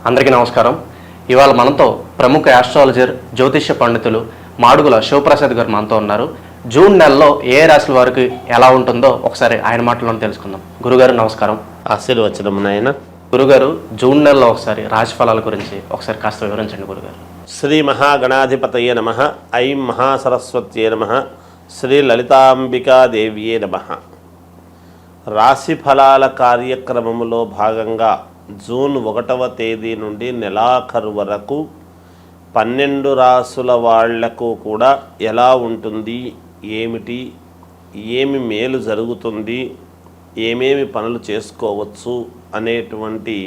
అందరికీ నమస్కారం. ఇవాళ మనతో ప్రముఖ ఆస్ట్రాలజర్ జ్యోతిష్య పండితులు మాడుగుల శివప్రసాద్ గారు మనతో ఉన్నారు. జూన్ నెలలో ఏ రాశుల వారికి ఎలా ఉంటుందో ఒకసారి ఆయన మాటల్లో తెలుసుకుందాం. గురుగారు నమస్కారం. ఆశీర్వచనం నాయన. గురుగారు, జూన్ నెలలో ఒకసారి రాశి ఫలాల గురించి ఒకసారి కాస్త వివరించండి గురుగారు. శ్రీ మహాగణాధిపతయే నమః. ఐం మహాసరస్వత్యే నమః. శ్రీ లలితాంబికాదేవ్యే నమః. రాశి ఫలాల కార్యక్రమములో భాగంగా జూన్ 1వ తేదీ నుండి నెలాఖరు వరకు 12 రాసుల వాళ్లకు కూడా ఎలా ఉంటుంది, ఏమిటి, ఏమి మేలు జరుగుతుంది, ఏమేమి పనులు చేసుకోవచ్చు అనేటువంటి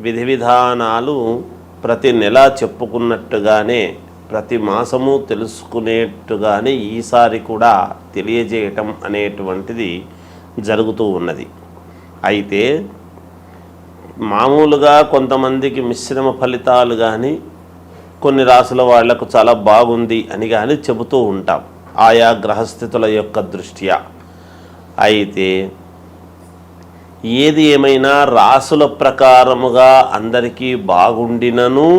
విధి విధానాలు ప్రతి నెల చెప్పుకున్నట్టుగానే ప్రతి మాసము తెలుసుకునేట్టుగానే ఈసారి కూడా తెలియజేయటం అనేటువంటిది జరుగుతూ ఉన్నది. అయితే మామూలుగా కొంతమందికి మిశ్రమ ఫలితాలు కానీ కొన్ని రాసుల వాళ్లకు చాలా బాగుంది అని కానీ చెబుతూ ఉంటాం ఆయా గ్రహస్థితుల యొక్క దృష్ట్యా. అయితే ఏది ఏమైనా రాసుల ప్రకారముగా అందరికీ బాగుండినను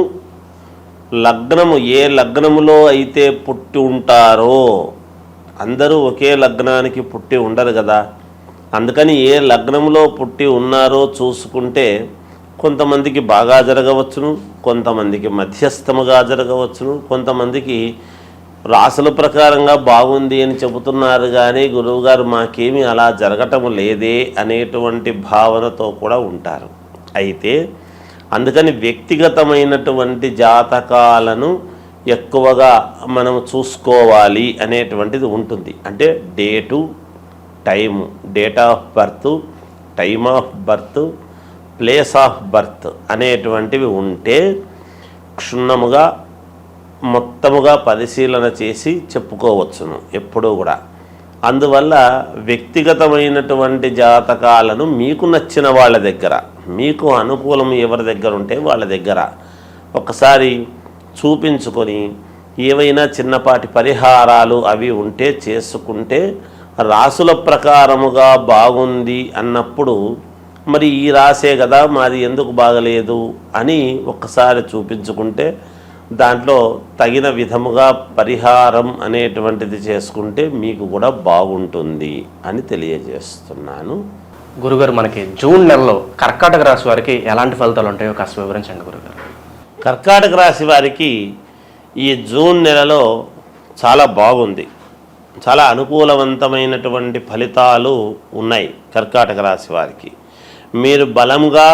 లగ్నము ఏ లగ్నములో అయితే పుట్టి ఉంటారో, అందరూ ఒకే లగ్నానికి పుట్టి ఉండరు కదా, అందుకని ఏ లగ్నంలో పుట్టి ఉన్నారో చూసుకుంటే కొంతమందికి బాగా జరగవచ్చును, కొంతమందికి మధ్యస్థముగా జరగవచ్చును, కొంతమందికి రాసుల ప్రకారంగా బాగుంది అని చెబుతున్నారు కానీ గురువుగారు మాకేమీ అలా జరగటం లేదే అనేటువంటి భావనతో కూడా ఉంటారు. అయితే అందుకని వ్యక్తిగతమైనటువంటి జాతకాలను ఎక్కువగా మనం చూసుకోవాలి అనేటువంటిది ఉంటుంది. అంటే date, time, date of birth, time of birth, place of birth అనేటువంటివి ఉంటే క్షుణ్ణముగా మొత్తముగా పరిశీలన చేసి చెప్పుకోవచ్చును ఎప్పుడూ కూడా. అందువల్ల వ్యక్తిగతమైనటువంటి జాతకాలను మీకు నచ్చిన వాళ్ళ దగ్గర, మీకు అనుకూలం ఎవరి దగ్గర ఉంటే వాళ్ళ దగ్గర ఒకసారి చూపించుకొని ఏవైనా చిన్నపాటి పరిహారాలు అవి ఉంటే చేసుకుంటే రాసుల ప్రకారముగా బాగుంది అన్నప్పుడు మరి ఈ రాసే కదా మాది ఎందుకు బాగలేదు అని ఒక్కసారి చూపించుకుంటే దాంట్లో తగిన విధముగా పరిహారం అనేటువంటిది చేసుకుంటే మీకు కూడా బాగుంటుంది అని తెలియజేస్తున్నాను. గురుగారు, మనకి జూన్ నెలలో కర్కాటక రాశి వారికి ఎలాంటి ఫలితాలు ఉంటాయో కాస్త వివరించండి గురుగారు. కర్కాటక రాశి వారికి ఈ జూన్ నెలలో చాలా బాగుంది, చాలా అనుకూలవంతమైనటువంటి ఫలితాలు ఉన్నాయి. కర్కాటక రాశి వారికి మీరు బలంగా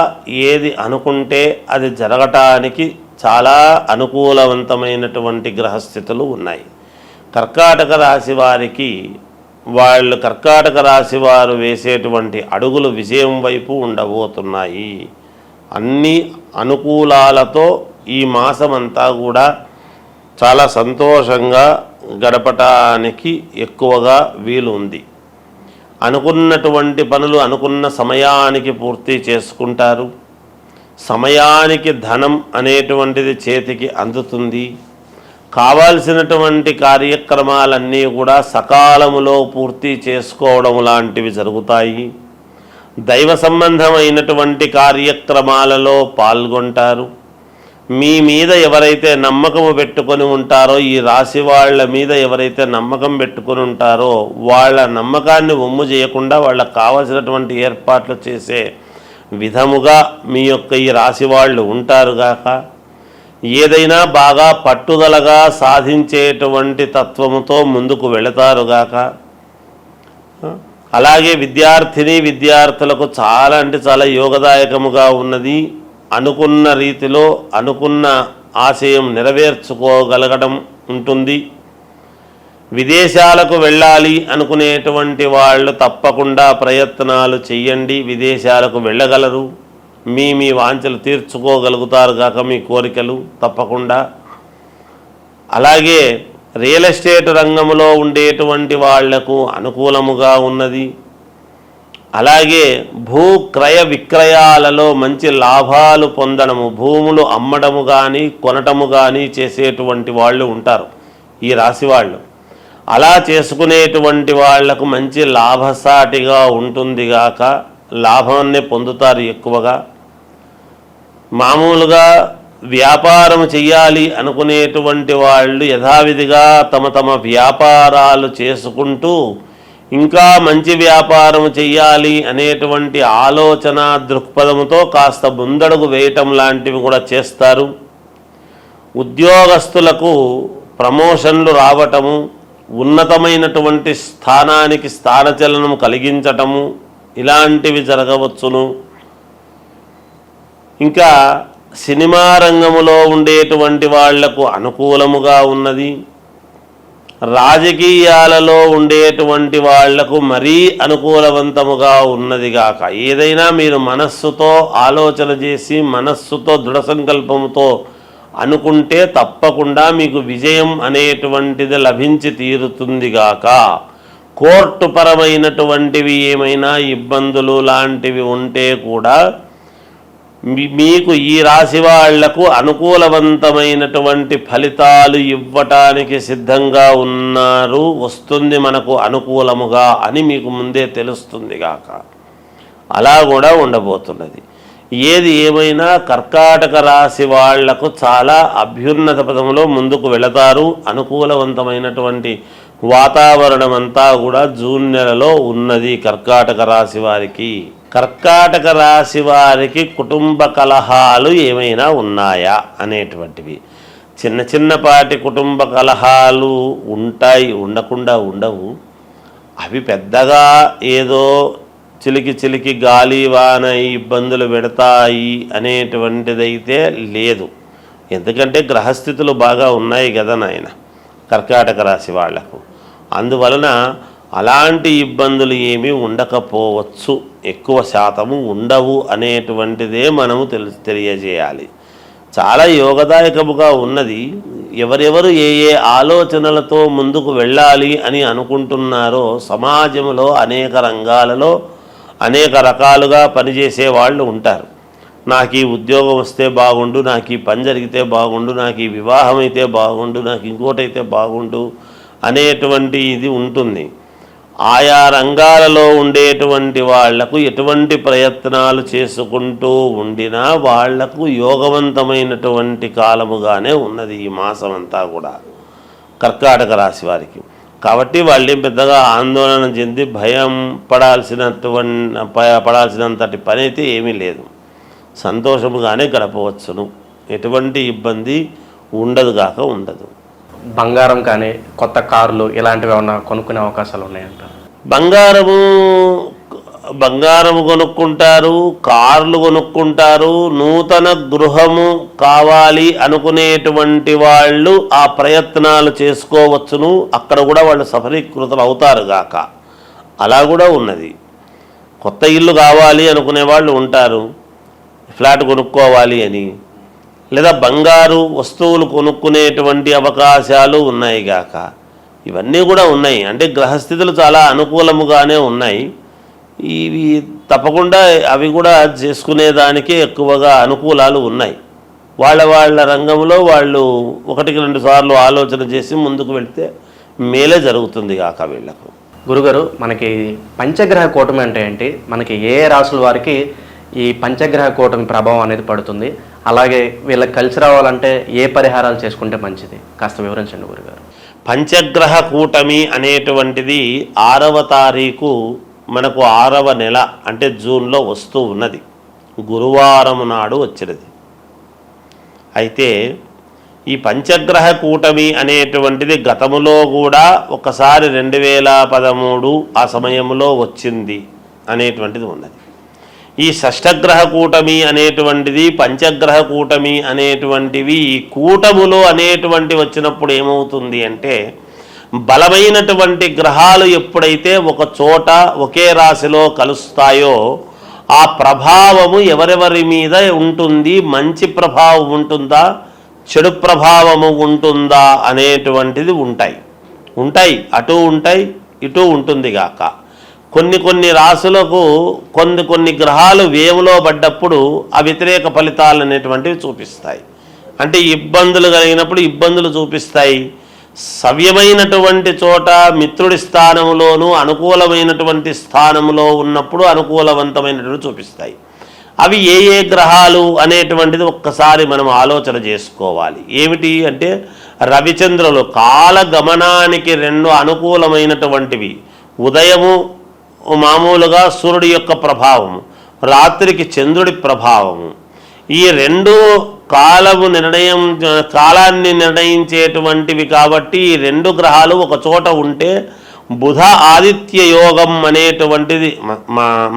ఏది అనుకుంటే అది జరగటానికి చాలా అనుకూలవంతమైనటువంటి గ్రహస్థితులు ఉన్నాయి. కర్కాటక రాశి వారికి కర్కాటక రాశి వారు వేసేటువంటి అడుగులు విజయం వైపు ఉండబోతున్నాయి. అన్ని అనుకూలాలతో ఈ మాసమంతా కూడా చాలా సంతోషంగా గడపటానికి ఎక్కువగా వీలు ఉంది. అనుకున్నటువంటి పనులు అనుకున్న సమయానికి పూర్తి చేసుకుంటారు. సమయానికి ధనం అనేటువంటిది చేతికి అందుతుంది. కావాల్సినటువంటి కార్యక్రమాలన్నీ కూడా సకాలములో పూర్తి చేసుకోవడం లాంటివి జరుగుతాయి. దైవ సంబంధమైనటువంటి కార్యక్రమాలలో పాల్గొంటారు. మీ మీద ఎవరైతే నమ్మకము పెట్టుకొని ఉంటారో, ఈ రాశి వాళ్ళ మీద ఎవరైతే నమ్మకం పెట్టుకొని ఉంటారో వాళ్ళ నమ్మకాన్ని ఒమ్ము చేయకుండా వాళ్ళకు కావలసినటువంటి ఏర్పాట్లు చేసే విధముగా మీ యొక్క ఈ రాశి వాళ్ళు ఉంటారుగాక. ఏదైనా బాగా పట్టుదలగా సాధించేటువంటి తత్వముతో ముందుకు వెళతారుగాక. అలాగే విద్యార్థులకు చాలా అంటే చాలా యోగదాయకముగా ఉన్నది. అనుకున్న రీతిలో అనుకున్న ఆశయం నెరవేర్చుకోగలగడం ఉంటుంది. విదేశాలకు వెళ్ళాలి అనుకునేటువంటి వాళ్ళు తప్పకుండా ప్రయత్నాలు చెయ్యండి, విదేశాలకు వెళ్ళగలరు. మీ వాంఛలు తీర్చుకోగలుగుతారు కాక మీ కోరికలు తప్పకుండా. అలాగే రియల్ ఎస్టేట్ రంగంలో ఉండేటువంటి వాళ్లకు అనుకూలముగా ఉన్నది. అలాగే భూ క్రయ విక్రయాలలో మంచి లాభాలు పొందడము, భూములు అమ్మడము కానీ కొనటము కానీ చేసేటువంటి వాళ్ళు ఉంటారు ఈ రాశి వాళ్ళు. అలా చేసుకునేటువంటి వాళ్లకు మంచి లాభసాటిగా ఉంటుంది గాక, లాభాన్ని పొందుతారు ఎక్కువగా. మామూలుగా వ్యాపారం చెయ్యాలి అనుకునేటువంటి వాళ్ళు యథావిధిగా తమ తమ వ్యాపారాలు చేసుకుంటూ ఇంకా మంచి వ్యాపారం చెయ్యాలి అనేటువంటి ఆలోచన దృక్పథంతో కాస్త ముందడుగు వేయటం లాంటివి కూడా చేస్తారు. ఉద్యోగస్తులకు ప్రమోషన్లు రావటము, ఉన్నతమైనటువంటి స్థానానికి స్థానచలనం కలిగించటము ఇలాంటివి జరగవచ్చును. ఇంకా సినిమా రంగములో ఉండేటువంటి వాళ్లకు అనుకూలముగా ఉన్నది. రాజకీయాలలో ఉండేటువంటి వాళ్లకు మరీ అనుకూలవంతముగా ఉన్నదిగాక. ఏదైనా మీరు మనస్సుతో ఆలోచన చేసి మనస్సుతో దృఢ సంకల్పంతో అనుకుంటే తప్పకుండా మీకు విజయం అనేటువంటిది లభించి తీరుతుందిగాక. కోర్టు పరమైనటువంటివి ఏమైనా ఇబ్బందులు లాంటివి ఉంటే కూడా మీకు ఈ రాశి వాళ్లకు అనుకూలవంతమైనటువంటి ఫలితాలు ఇవ్వటానికి సిద్ధంగా ఉన్నారు, వస్తుంది మనకు అనుకూలముగా అని మీకు ముందే తెలుస్తుంది గాక. అలా కూడా ఉండబోతున్నది. ఏది ఏమైనా కర్కాటక రాశి వాళ్లకు చాలా అభ్యున్నత పదంలో ముందుకు వెళతారు. అనుకూలవంతమైనటువంటి వాతావరణం అంతా కూడా జూన్ నెలలో ఉన్నది కర్కాటక రాశి వారికి. కర్కాటక రాశి వారికి కుటుంబ కలహాలు ఏమైనా ఉన్నాయా అనేటువంటివి, చిన్న చిన్నపాటి కుటుంబ కలహాలు ఉంటాయి, ఉండకుండా ఉండవు. అవి పెద్దగా ఏదో చిలికి చిలికి గాలి వాన ఇబ్బందులు పెడతాయి అనేటువంటిదైతే లేదు. ఎందుకంటే గ్రహస్థితులు బాగా ఉన్నాయి కదా నాయన కర్కాటక రాశి వాళ్లకు. అందువలన అలాంటి ఇబ్బందులు ఏమీ ఉండకపోవచ్చు, ఎక్కువ శాతము ఉండవు అనేటువంటిదే మనము తెలియజేయాలి. చాలా యోగదాయకముగా ఉన్నది. ఎవరెవరు ఏ ఏ ఆలోచనలతో ముందుకు వెళ్ళాలి అని అనుకుంటున్నారో సమాజంలో అనేక రంగాలలో అనేక రకాలుగా పనిచేసే వాళ్ళు ఉంటారు. నాకు ఈ ఉద్యోగం వస్తే బాగుండు, నాకు ఈ పని జరిగితే బాగుండు, నాకు ఈ వివాహం అయితే బాగుండు, నాకు ఇంకోటైతే బాగుండు అనేటువంటి ఇది ఉంటుంది. ఆయా రంగాలలో ఉండేటువంటి వాళ్లకు ఎటువంటి ప్రయత్నాలు చేసుకుంటూ ఉండినా వాళ్లకు యోగవంతమైనటువంటి కాలముగానే ఉన్నది ఈ మాసం అంతా కూడా కర్కాటక రాశి వారికి. కాబట్టి వాళ్ళేం పెద్దగా ఆందోళన చెంది భయం పడాల్సినంతటి పని అయితే ఏమీ లేదు. సంతోషముగానే గడపవచ్చును, ఎటువంటి ఇబ్బంది ఉండదు కాక ఉండదు. బంగారం కానీ కొత్త కార్లు ఇలాంటివి ఏమన్నా కొనుక్కునే అవకాశాలు ఉన్నాయంట? బంగారము కొనుక్కుంటారు, కార్లు కొనుక్కుంటారు. నూతన గృహము కావాలి అనుకునేటువంటి వాళ్ళు ఆ ప్రయత్నాలు చేసుకోవచ్చును. అక్కడ కూడా వాళ్ళు సఫలీకృతులు అవుతారు గాక. అలా కూడా ఉన్నది. కొత్త ఇల్లు కావాలి అనుకునే వాళ్ళు ఉంటారు, ఫ్లాట్ కొనుక్కోవాలి అని, లేదా బంగారు వస్తువులు కొనుక్కునేటువంటి అవకాశాలు ఉన్నాయి గాక. ఇవన్నీ కూడా ఉన్నాయి. అంటే గ్రహస్థితులు చాలా అనుకూలముగానే ఉన్నాయి. ఇవి తప్పకుండా అవి కూడా చేసుకునేదానికే ఎక్కువగా అనుకూలాలు ఉన్నాయి. వాళ్ళ రంగంలో వాళ్ళు 1-2 సార్లు ఆలోచన చేసి ముందుకు వెళితే మేలే జరుగుతుంది కాక వీళ్ళకు. గురుగారు, మనకి పంచగ్రహ కూటమి అంటే ఏంటి? మనకి ఏ రాసుల వారికి ఈ పంచగ్రహ కూటమి ప్రభావం అనేది పడుతుంది? అలాగే వీళ్ళకి కలిసి రావాలంటే ఏ పరిహారాలు చేసుకుంటే మంచిది? కాస్త వివరించండి గురుగారు. పంచగ్రహ కూటమి అనేటువంటిది 6వ తారీఖు మనకు 6వ నెల అంటే జూన్లో వస్తూ ఉన్నది. గురువారం నాడు వచ్చినది. అయితే ఈ పంచగ్రహ కూటమి అనేటువంటిది గతములో కూడా ఒకసారి 2013 ఆ సమయంలో వచ్చింది అనేటువంటిది ఉన్నది. ఈ షష్ఠగ్రహ కూటమి అనేటువంటిది, పంచగ్రహ కూటమి అనేటువంటివి ఈ కూటములో అనేటువంటి వచ్చినప్పుడు ఏమవుతుంది అంటే, బలమైనటువంటి గ్రహాలు ఎప్పుడైతే ఒక చోట ఒకే రాశిలో కలుస్తాయో ఆ ప్రభావము ఎవరెవరి మీద ఉంటుంది, మంచి ప్రభావం ఉంటుందా, చెడు ప్రభావము ఉంటుందా అనేటువంటిది ఉంటాయి. అటు ఉంటాయి, ఇటు ఉంటుంది గాక. కొన్ని రాశులకు కొన్ని గ్రహాలు వేవులో పడ్డప్పుడు ఆ వ్యతిరేక ఫలితాలు అనేటువంటివి చూపిస్తాయి. అంటే ఇబ్బందులు కలిగినప్పుడు ఇబ్బందులు చూపిస్తాయి. సవ్యమైనటువంటి చోట మిత్రుడి స్థానంలోనూ అనుకూలమైనటువంటి స్థానంలో ఉన్నప్పుడు అనుకూలవంతమైనటువంటి చూపిస్తాయి. అవి ఏ ఏ గ్రహాలు అనేటువంటిది ఒక్కసారి మనం ఆలోచన చేసుకోవాలి. ఏమిటి అంటే రవిచంద్రులు కాలగమనానికి రెండు అనుకూలమైనటువంటివి. ఉదయము మామూలుగా సూర్యుడి యొక్క ప్రభావము, రాత్రికి చంద్రుడి ప్రభావము. ఈ రెండు కాలాన్ని నిర్ణయించేటువంటివి కాబట్టి ఈ రెండు గ్రహాలు ఒక చోట ఉంటే బుధ ఆదిత్య యోగం అనేటువంటిది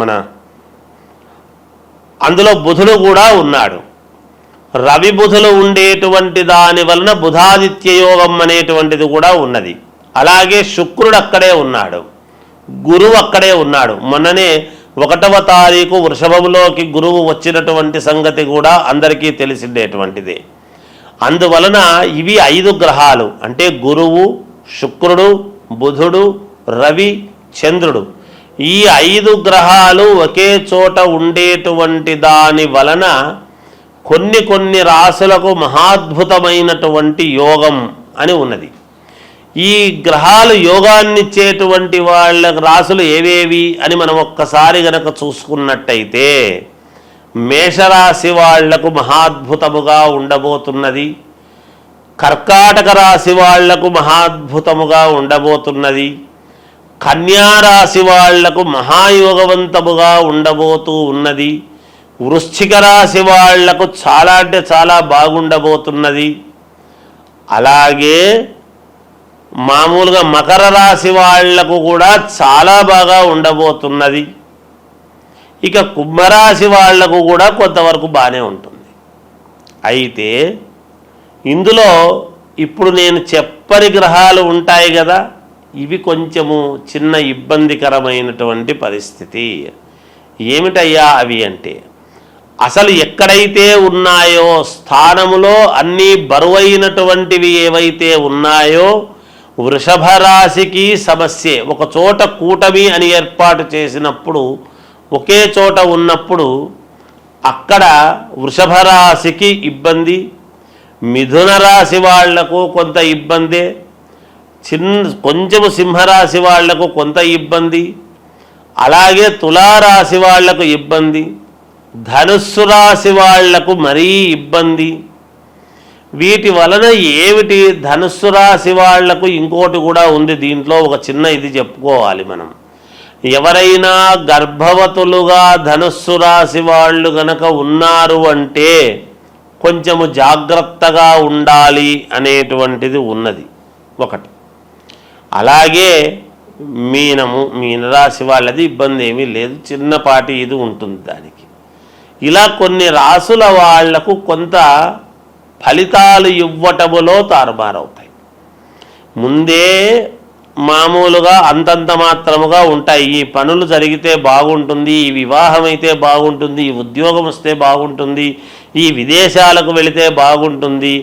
మన అందులో బుధుడు కూడా ఉన్నాడు. రవి బుధులు ఉండేటువంటి దాని వలన బుధాదిత్య యోగం అనేటువంటిది కూడా ఉన్నది. అలాగే శుక్రుడు అక్కడే ఉన్నాడు, గురువు అక్కడే ఉన్నాడు. మొన్ననే 1వ తారీఖు వృషభంలోకి గురువు వచ్చినటువంటి సంగతి కూడా అందరికీ తెలిసిండేటువంటిదే. అందువలన ఇవి 5 గ్రహాలు అంటే గురువు, శుక్రుడు, బుధుడు, రవి, చంద్రుడు. ఈ 5 గ్రహాలు ఒకే చోట ఉండేటువంటి దాని వలన కొన్ని రాశులకు మహాద్భుతమైనటువంటి యోగం అని ఉన్నది. ఈ గ్రహాలు యోగాన్నిచ్చేటువంటి వాళ్ళ రాశులు ఏవేవి అని మనం ఒక్కసారి గనక చూసుకున్నట్టయితే మేషరాశి వాళ్లకు మహాద్భుతముగా ఉండబోతున్నది, కర్కాటక రాశి వాళ్లకు మహాద్భుతముగా ఉండబోతున్నది, కన్యారాశి వాళ్లకు మహాయోగవంతముగా ఉండబోతూ ఉన్నది, వృశ్చిక రాశి వాళ్లకు చాలా అంటే చాలా బాగుండబోతున్నది. అలాగే మామూలుగా మకర రాశి వాళ్లకు కూడా చాలా బాగా ఉండబోతున్నది. ఇక కుంభరాశి వాళ్లకు కూడా కొంతవరకు బాగానే ఉంటుంది. అయితే ఇందులో ఇప్పుడు నేను చెప్పని గ్రహాలు ఉంటాయి కదా, ఇవి కొంచెము చిన్న ఇబ్బందికరమైనటువంటి పరిస్థితి. ఏమిటయ్యా అవి అంటే అసలు ఎక్కడైతే ఉన్నాయో స్థానములో అన్నీ బరువైనటువంటివి ఏవైతే ఉన్నాయో వృషభ రాశికి సమస్యే. ఒక చోట కూటమి అని ఏర్పాటు చేసినప్పుడు ఒకే చోట ఉన్నప్పుడు అక్కడ వృషభ రాశికి ఇబ్బంది, మిథున రాశి వాళ్లకు కొంత ఇబ్బందే, కొంచెము సింహరాశి వాళ్లకు కొంత ఇబ్బంది, అలాగే తులారాశి వాళ్లకు ఇబ్బంది, ధనుస్సు రాశి వాళ్లకు మరీ ఇబ్బంది. వీటి వలన ఏమిటి ధనుస్సు రాశి వాళ్లకు ఇంకోటి కూడా ఉంది. దీంట్లో ఒక చిన్న ఇది చెప్పుకోవాలి మనం. ఎవరైనా గర్భవతులుగా ధనుస్సు రాశి వాళ్ళు గనక ఉన్నారు అంటే కొంచెము జాగ్రత్తగా ఉండాలి అనేటువంటిది ఉన్నది ఒకటి. అలాగే మీనరాశి వాళ్ళది ఇబ్బంది ఏమీ లేదు, చిన్నపాటి ఇది ఉంటుంది దానికి. ఇలా కొన్ని రాసుల వాళ్లకు కొంత ఫలితాలు ఇవ్వటములో తారుమారవుతాయి. ముందే మామూలుగా అంతంత మాత్రముగా ఉంటాయి. ఈ పనులు జరిగితే బాగుంటుంది, ఈ వివాహం అయితే బాగుంటుంది, ఈ ఉద్యోగం వస్తే బాగుంటుంది, ఈ విదేశాలకు వెళితే బాగుంటుంది,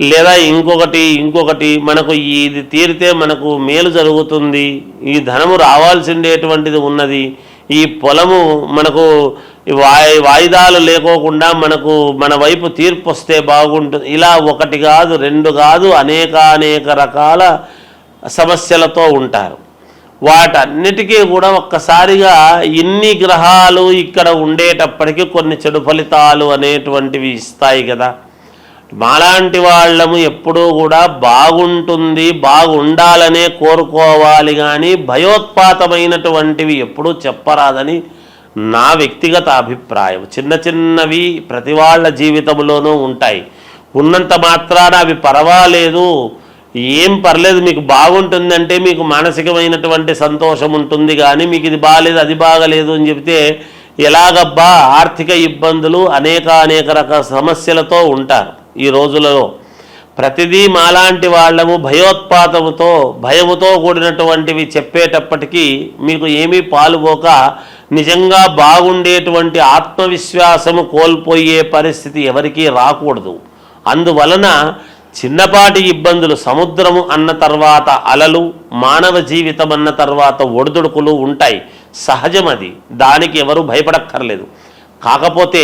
లేదా ఇంకొకటి మనకు ఇది తీరితే మనకు మేలు జరుగుతుంది, ఈ ధనము రావాల్సిండేటువంటిది ఉన్నది, ఈ పొలము మనకు వాయిదాలు లేకోకుండా మన వైపు తీర్పు వస్తే బాగుంటుంది. ఇలా ఒకటి కాదు, రెండు కాదు, అనేక రకాల సమస్యలతో ఉంటారు. వాటన్నిటికీ కూడా ఒక్కసారిగా ఇన్ని గ్రహాలు ఇక్కడ ఉండేటప్పటికీ కొన్ని చెడు ఫలితాలు అనేటువంటివి ఇస్తాయి కదా. మాలాంటి వాళ్ళము ఎప్పుడూ కూడా బాగుంటుంది, బాగుండాలనే కోరుకోవాలి, కానీ భయోత్పాతమైనటువంటివి ఎప్పుడూ చెప్పరాదని నా వ్యక్తిగత అభిప్రాయం. చిన్నవి ప్రతి వాళ్ళ జీవితంలోనూ ఉంటాయి. ఉన్నంత మాత్రాన అవి పర్వాలేదు, ఏం పర్లేదు, మీకు బాగుంటుందంటే మీకు మానసికమైనటువంటి సంతోషం ఉంటుంది. కానీ మీకు ఇది బాగాలేదు, అది బాగలేదు అని చెబితే ఎలాగబ్బా, ఆర్థిక ఇబ్బందులు అనేక రకాల సమస్యలతో ఉంటారు ఈ రోజులలో. ప్రతిదీ మాలాంటి వాళ్ళము భయముతో కూడినటువంటివి చెప్పేటప్పటికీ మీకు ఏమీ పాలుపోక నిజంగా బాగుండేటువంటి ఆత్మవిశ్వాసము కోల్పోయే పరిస్థితి ఎవరికీ రాకూడదు. అందువలన చిన్నపాటి ఇబ్బందులు, సముద్రము అన్న తర్వాత అలలు, మానవ జీవితం అన్న తర్వాత ఒడిదుడుకులు ఉంటాయి, సహజం. అది దానికి ఎవరు భయపడక్కర్లేదు. కాకపోతే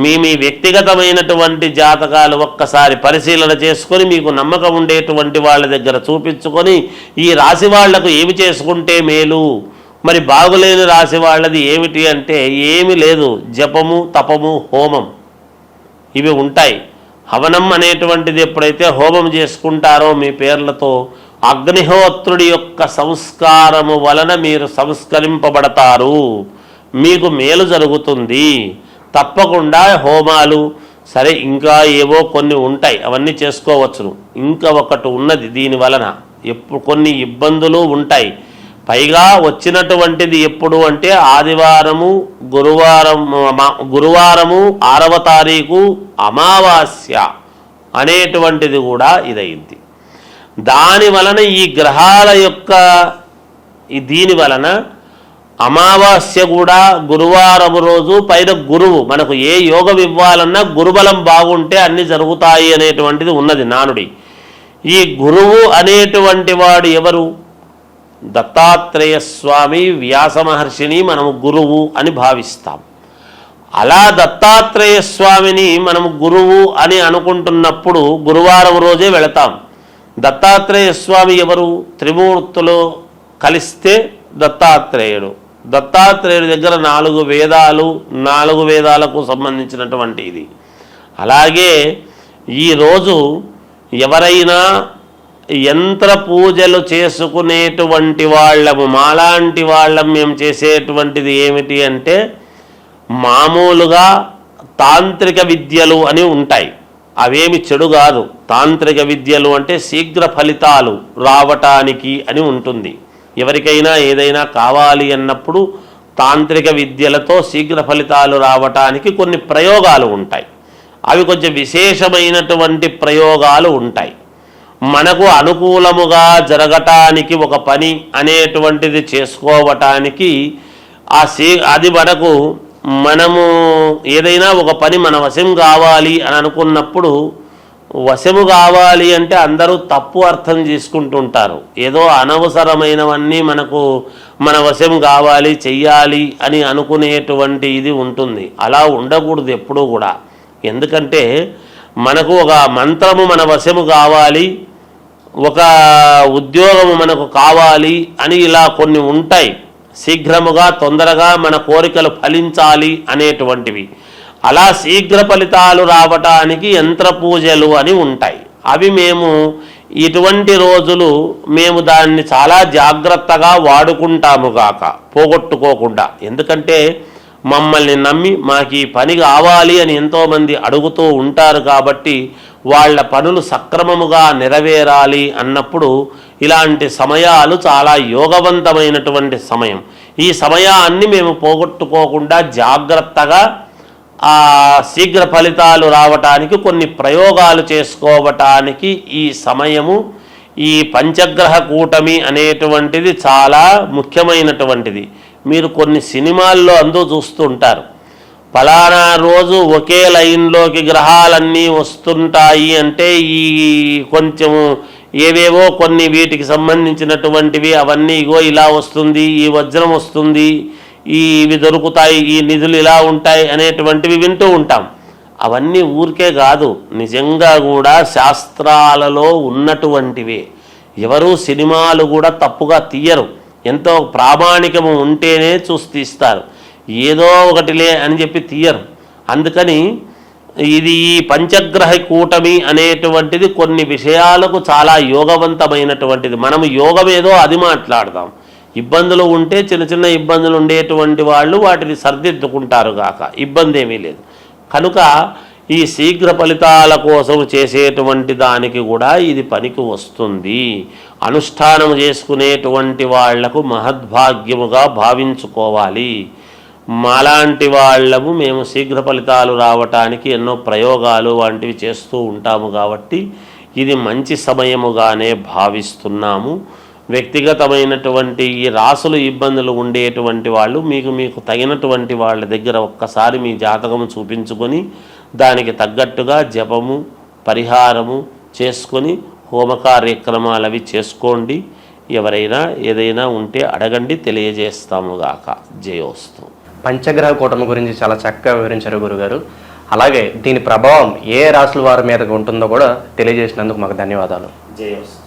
మీ వ్యక్తిగతమైనటువంటి జాతకాలు ఒక్కసారి పరిశీలన చేసుకొని మీకు నమ్మకం ఉండేటువంటి వాళ్ళ దగ్గర చూపించుకొని ఈ రాశి వాళ్లకు ఏమి చేసుకుంటే మేలు, మరి బాగులేని రాశి వాళ్ళది ఏమిటి అంటే ఏమీ లేదు, జపము, తపము, హోమం ఇవి ఉంటాయి. హవనం అనేటువంటిది ఎప్పుడైతే హోమం చేసుకుంటారో మీ పేర్లతో, అగ్నిహోత్రుడి యొక్క సంస్కారము వలన మీరు సంస్కరింపబడతారు, మీకు మేలు జరుగుతుంది. తప్పకుండా హోమాలు సరే, ఇంకా ఏవో కొన్ని ఉంటాయి, అవన్నీ చేసుకోవచ్చును. ఇంకా ఒకటి ఉన్నది దీని వలన ఎప్పుడు కొన్ని ఇబ్బందులు ఉంటాయి. పైగా వచ్చినటువంటిది ఎప్పుడు అంటే ఆదివారము, గురువారము 6వ తారీఖు అమావాస్య అనేటువంటిది కూడా ఇదైంది. దాని వలన ఈ గ్రహాల యొక్క దీని వలన అమావాస్య కూడా గురువారం రోజు, పైన గురువు, మనకు ఏ యోగం ఇవ్వాలన్నా గురుబలం బాగుంటే అన్ని జరుగుతాయి అనేటువంటిది ఉన్నది నానుడి. ఈ గురువు అనేటువంటి వాడు ఎవరు? దత్తాత్రేయ స్వామి, వ్యాస మహర్షిని మనము గురువు అని భావిస్తాం. అలా దత్తాత్రేయ స్వామిని మనము గురువు అని అనుకుంటున్నప్పుడు గురువారం రోజే వెళతాం. దత్తాత్రేయ స్వామి ఎవరు? త్రిమూర్తులు కలిస్తే దత్తాత్రేయుడు. దత్తాత్రేయుడి దగ్గర 4 వేదాలు, 4 వేదాలకు సంబంధించినటువంటి ఇది. అలాగే ఈరోజు ఎవరైనా యంత్ర పూజలు చేసుకునేటువంటి వాళ్ళము, మాలాంటి వాళ్ళం మేము చేసేటువంటిది ఏమిటి అంటే మామూలుగా తాంత్రిక విద్యలు అని ఉంటాయి. అవేమి చెడు కాదు. తాంత్రిక విద్యలు అంటే శీఘ్ర ఫలితాలు రావటానికి అని ఉంటుంది. ఎవరికైనా ఏదైనా కావాలి అన్నప్పుడు తాంత్రిక విద్యలతో శీఘ్ర ఫలితాలు రావటానికి కొన్ని ప్రయోగాలు ఉంటాయి. అవి కొంచెం విశేషమైనటువంటి ప్రయోగాలు ఉంటాయి. మనకు అనుకూలముగా జరగటానికి ఒక పని అనేటువంటిది చేసుకోవటానికి అది మనము ఏదైనా ఒక పని మన వశం కావాలి అని అనుకున్నప్పుడు, వశము కావాలి అంటే అందరూ తప్పు అర్థం చేసుకుంటుంటారు. ఏదో అనవసరమైనవన్నీ మన వశం కావాలి, చెయ్యాలి అని అనుకునేటువంటి ఇది ఉంటుంది. అలా ఉండకూడదు ఎప్పుడూ కూడా. ఎందుకంటే మనకు ఒక మంత్రము మన వశము కావాలి, ఒక ఉద్యోగము మనకు కావాలి అని ఇలా కొన్ని ఉంటాయి. శీఘ్రముగా తొందరగా మన కోరికలు ఫలించాలి అనేటువంటివి. అలా శీఘ్ర ఫలితాలు రావటానికి యంత్ర పూజలు అని ఉంటాయి. అవి మేము ఇటువంటి రోజులు మేము దాన్ని చాలా జాగ్రత్తగా వాడుకుంటాము గాక, పోగొట్టుకోకుండా. ఎందుకంటే మమ్మల్ని నమ్మి మాకు ఈ పని కావాలి అని ఎంతోమంది అడుగుతూ ఉంటారు కాబట్టి వాళ్ళ పనులు సక్రమముగా నెరవేరాలి అన్నప్పుడు ఇలాంటి సమయాలు చాలా యోగవంతమైనటువంటి సమయం. ఈ సమయాన్ని మేము పోగొట్టుకోకుండా జాగ్రత్తగా శీఘ్ర ఫలితాలు రావటానికి కొన్ని ప్రయోగాలు చేసుకోవటానికి ఈ సమయము, ఈ పంచగ్రహ కూటమి అనేటువంటిది చాలా ముఖ్యమైనటువంటిది. మీరు కొన్ని సినిమాల్లో చూస్తూ ఉంటారు, ఫలానా రోజు ఒకే లైన్లోకి గ్రహాలన్నీ వస్తుంటాయి అంటే ఈ కొంచెము ఏవేవో కొన్ని వీటికి సంబంధించినటువంటివి అవన్నీ ఇగో ఇలా వస్తుంది, ఈ వజ్రం వస్తుంది, ఇవి దొరుకుతాయి, ఈ నిధులు ఇలా ఉంటాయి అనేటువంటివి వింటూ ఉంటాం. అవన్నీ ఊరికే కాదు, నిజంగా కూడా శాస్త్రాలలో ఉన్నటువంటివే. ఎవరు సినిమాలు కూడా తప్పుగా తీయరు, ఎంతో ప్రామాణికము ఉంటేనే చూసి తీస్తారు, ఏదో ఒకటిలే అని చెప్పి తీయరు. అందుకని ఇది ఈ పంచగ్రహ కూటమి అనేటువంటిది కొన్ని విషయాలకు చాలా యోగవంతమైనటువంటిది. మనము యోగమేదో అది మాట్లాడదాం. ఇబ్బందులు ఉంటే చిన్న చిన్న ఇబ్బందులు ఉండేటువంటి వాళ్ళు వాటిని సర్దిద్దుకుంటారు గాక, ఇబ్బంది ఏమీ లేదు. కనుక ఈ శీఘ్ర ఫలితాల కోసం చేసేటువంటి దానికి కూడా ఇది పనికి వస్తుంది. అనుష్ఠానం చేసుకునేటువంటి వాళ్లకు మహద్భాగ్యముగా భావించుకోవాలి. మాలాంటి వాళ్ళము మేము శీఘ్ర ఫలితాలు రావటానికి ఎన్నో ప్రయోగాలు వంటివి చేస్తూ ఉంటాము కాబట్టి ఇది మంచి సమయముగానే భావిస్తున్నాము. వ్యక్తిగతమైనటువంటి ఈ రాసులు ఇబ్బందులు ఉండేటువంటి వాళ్ళు మీకు తగినటువంటి వాళ్ళ దగ్గర ఒక్కసారి మీ జాతకము చూపించుకొని దానికి తగ్గట్టుగా జపము, పరిహారము చేసుకొని హోమ కార్యక్రమాలు అవి చేసుకోండి. ఎవరైనా ఏదైనా ఉంటే అడగండి, తెలియజేస్తాముగాక. జయోస్తు. పంచగ్రహ కూటమి గురించి చాలా చక్కగా వివరించారు గురుగారు. అలాగే దీని ప్రభావం ఏ రాశుల వారి మీద ఉంటుందో కూడా తెలియజేసినందుకు మాకు ధన్యవాదాలు. జయోస్తు.